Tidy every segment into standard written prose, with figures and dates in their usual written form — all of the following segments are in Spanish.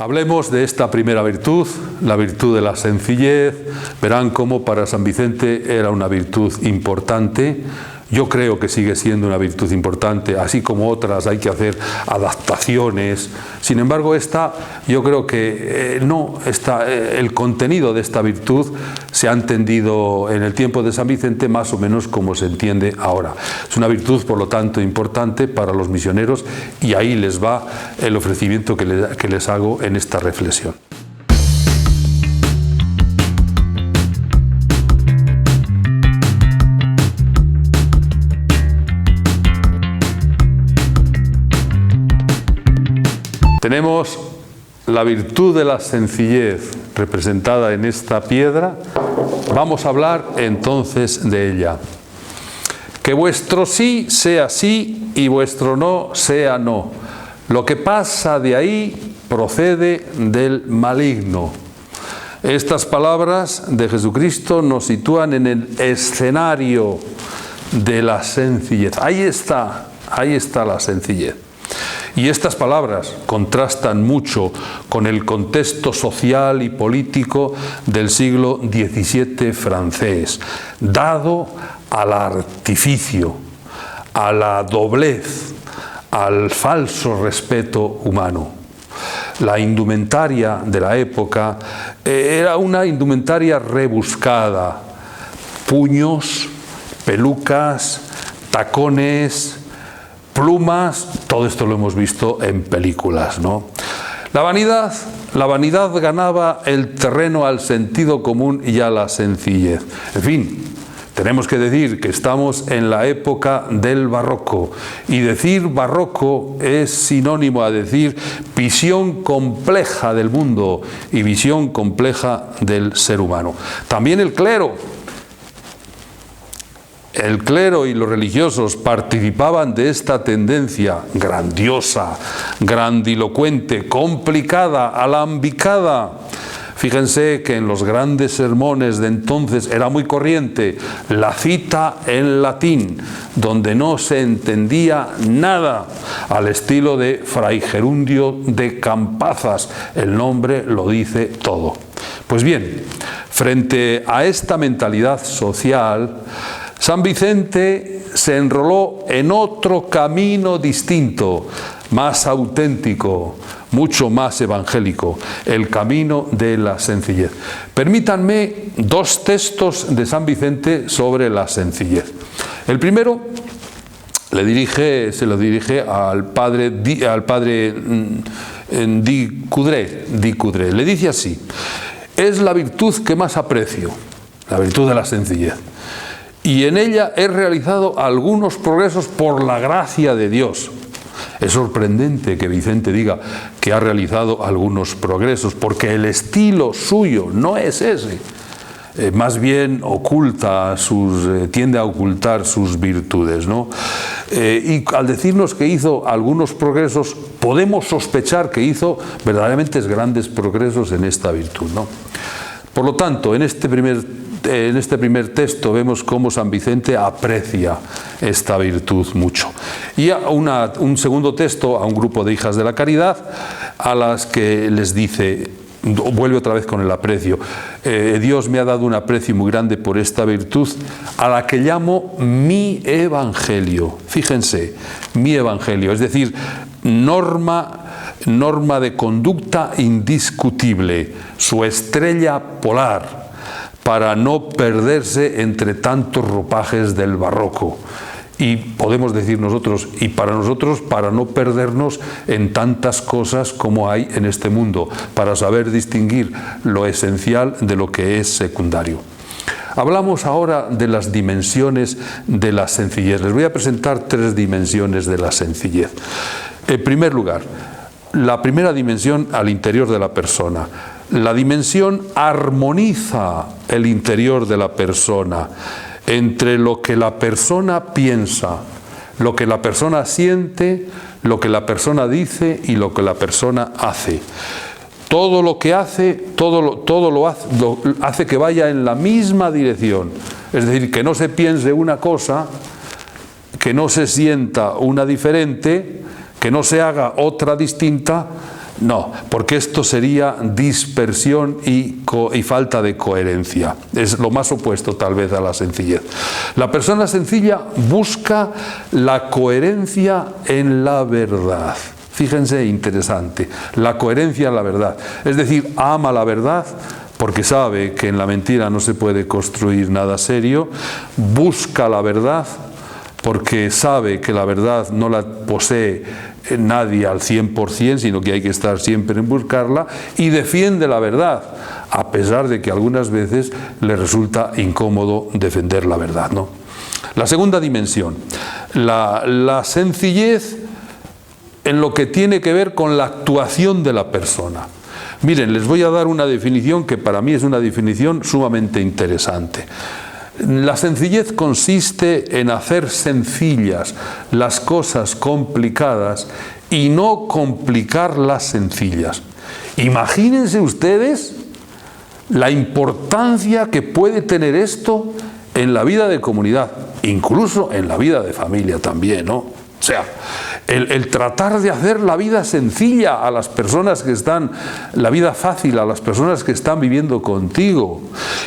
Hablemos de esta primera virtud, la virtud de la sencillez. Verán cómo para San Vicente era una virtud importante. Yo creo que sigue siendo una virtud importante, así como otras hay que hacer adaptaciones. Sin embargo, yo creo que el contenido de esta virtud se ha entendido en el tiempo de San Vicente más o menos como se entiende ahora. Es una virtud, por lo tanto, importante para los misioneros y ahí les va el ofrecimiento que les hago en esta reflexión. Tenemos la virtud de la sencillez representada en esta piedra. Vamos a hablar entonces de ella. Que vuestro sí sea sí y vuestro no sea no. Lo que pasa de ahí procede del maligno. Estas palabras de Jesucristo nos sitúan en el escenario de la sencillez. Ahí está la sencillez. Y estas palabras contrastan mucho con el contexto social y político del siglo XVII francés, dado al artificio, a la doblez, al falso respeto humano. La indumentaria de la época era una indumentaria rebuscada, puños, pelucas, tacones, plumas, todo esto lo hemos visto en películas, ¿no? La vanidad ganaba el terreno al sentido común y a la sencillez. En fin, tenemos que decir que estamos en la época del barroco, y decir barroco es sinónimo a decir visión compleja del mundo y visión compleja del ser humano. También el clero y los religiosos participaban de esta tendencia grandiosa, grandilocuente, complicada, alambicada. Fíjense que en los grandes sermones de entonces era muy corriente la cita en latín, donde no se entendía nada, al estilo de Fray Gerundio de Campazas. El nombre lo dice todo. Pues bien, frente a esta mentalidad social, San Vicente se enroló en otro camino distinto, más auténtico, mucho más evangélico, el camino de la sencillez. Permítanme dos textos de San Vicente sobre la sencillez. El primero se lo dirige al padre Dicudré. Le dice así: es la virtud que más aprecio, la virtud de la sencillez. Y en ella he realizado algunos progresos por la gracia de Dios. Es sorprendente que Vicente diga que ha realizado algunos progresos, porque el estilo suyo no es ese. Más bien tiende a ocultar sus virtudes, ¿no? Y al decirnos que hizo algunos progresos, podemos sospechar que hizo verdaderamente grandes progresos en esta virtud, ¿no? Por lo tanto, en este primer texto vemos cómo San Vicente aprecia esta virtud mucho. Y un segundo texto a un grupo de hijas de la caridad, a las que les dice, vuelve otra vez con el aprecio: Dios me ha dado un aprecio muy grande por esta virtud, a la que llamo mi evangelio. Fíjense, mi evangelio, es decir, norma de conducta indiscutible, su estrella polar, para no perderse entre tantos ropajes del barroco. Y podemos decir nosotros, y para nosotros, para no perdernos en tantas cosas como hay en este mundo, para saber distinguir lo esencial de lo que es secundario. Hablamos ahora de las dimensiones de la sencillez. Les voy a presentar tres dimensiones de la sencillez. En primer lugar, la primera dimensión al interior de la persona. La dimensión armoniza el interior de la persona entre lo que la persona piensa, lo que la persona siente, lo que la persona dice y lo que la persona hace. Todo lo que hace, todo lo hace que vaya en la misma dirección. Es decir, que no se piense una cosa, que no se sienta una diferente, que no se haga otra distinta, No, porque esto sería dispersión y falta de coherencia. Es lo más opuesto tal vez a la sencillez. La persona sencilla busca la coherencia en la verdad. Fíjense, interesante, la coherencia en la verdad. Es decir, ama la verdad porque sabe que en la mentira no se puede construir nada serio, busca la verdad porque sabe que la verdad no la posee nadie al 100%, sino que hay que estar siempre en buscarla, y defiende la verdad, a pesar de que algunas veces le resulta incómodo defender la verdad, ¿no? La segunda dimensión, la sencillez en lo que tiene que ver con la actuación de la persona. Miren, les voy a dar una definición que para mí es una definición sumamente interesante. La sencillez consiste en hacer sencillas las cosas complicadas y no complicar las sencillas. Imagínense ustedes la importancia que puede tener esto en la vida de comunidad, incluso en la vida de familia también, ¿no? O sea, el tratar de hacer la vida sencilla a las personas que están, la vida fácil a las personas que están viviendo contigo.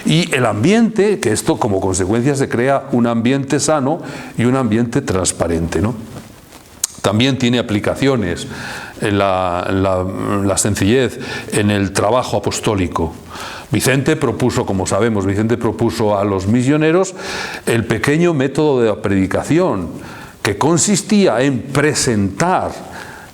Y el ambiente, que esto como consecuencia se crea un ambiente sano y un ambiente transparente, ¿no? También tiene aplicaciones en la sencillez en el trabajo apostólico. Vicente propuso, como sabemos, Vicente propuso a los misioneros el pequeño método de la predicación, que consistía en presentar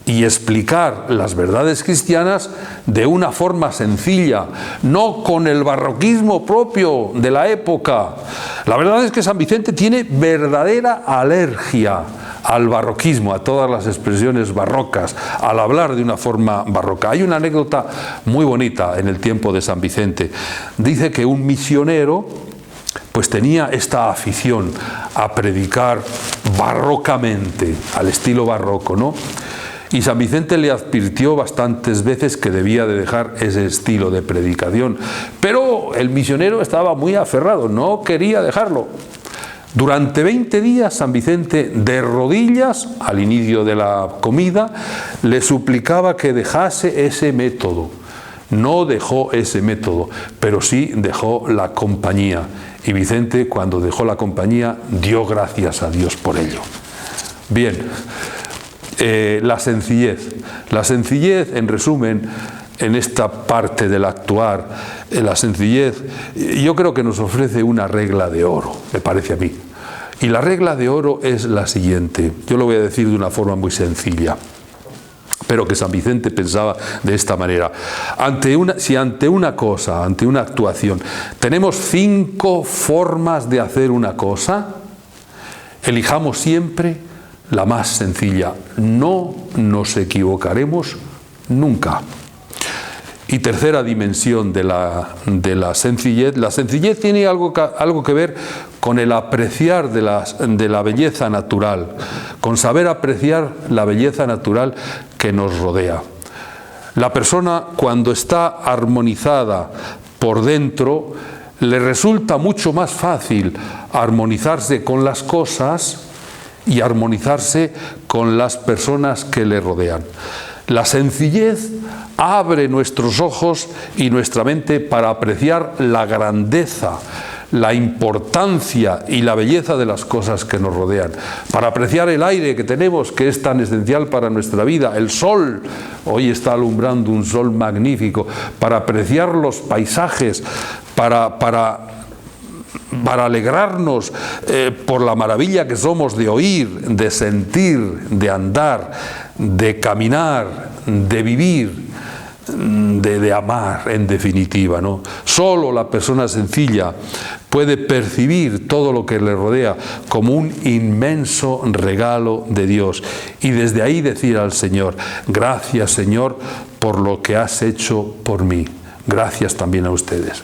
y explicar las verdades cristianas de una forma sencilla, no con el barroquismo propio de la época. La verdad es que San Vicente tiene verdadera alergia al barroquismo, a todas las expresiones barrocas, al hablar de una forma barroca. Hay una anécdota muy bonita en el tiempo de San Vicente. Dice que un misionero pues tenía esta afición a predicar barrocamente, al estilo barroco, ¿no? Y San Vicente le advirtió bastantes veces que debía de dejar ese estilo de predicación, pero el misionero estaba muy aferrado, no quería dejarlo. Durante 20 días San Vicente, de rodillas, al inicio de la comida, le suplicaba que dejase ese método. No dejó ese método, pero sí dejó la compañía. Y Vicente, cuando dejó la compañía, dio gracias a Dios por ello. Bien, la sencillez. La sencillez, en resumen, en esta parte del actuar, la sencillez, yo creo que nos ofrece una regla de oro, me parece a mí. Y la regla de oro es la siguiente. Yo lo voy a decir de una forma muy sencilla, pero que San Vicente pensaba de esta manera. Si ante una cosa, ante una actuación, tenemos 5 formas de hacer una cosa, elijamos siempre la más sencilla. No nos equivocaremos nunca. Y tercera dimensión de la sencillez. La sencillez tiene algo que ver con el apreciar de la belleza natural, con saber apreciar la belleza natural que nos rodea. La persona, cuando está armonizada por dentro, le resulta mucho más fácil armonizarse con las cosas y armonizarse con las personas que le rodean. La sencillez abre nuestros ojos y nuestra mente para apreciar la grandeza, la importancia y la belleza de las cosas que nos rodean, para apreciar el aire que tenemos, que es tan esencial para nuestra vida, el sol, hoy está alumbrando un sol magnífico, para apreciar los paisajes, para alegrarnos por la maravilla que somos de oír, de sentir, de andar, de caminar, de vivir, de amar, en definitiva, ¿no? Solo la persona sencilla puede percibir todo lo que le rodea como un inmenso regalo de Dios y desde ahí decir al Señor: gracias, Señor, por lo que has hecho por mí. Gracias también a ustedes.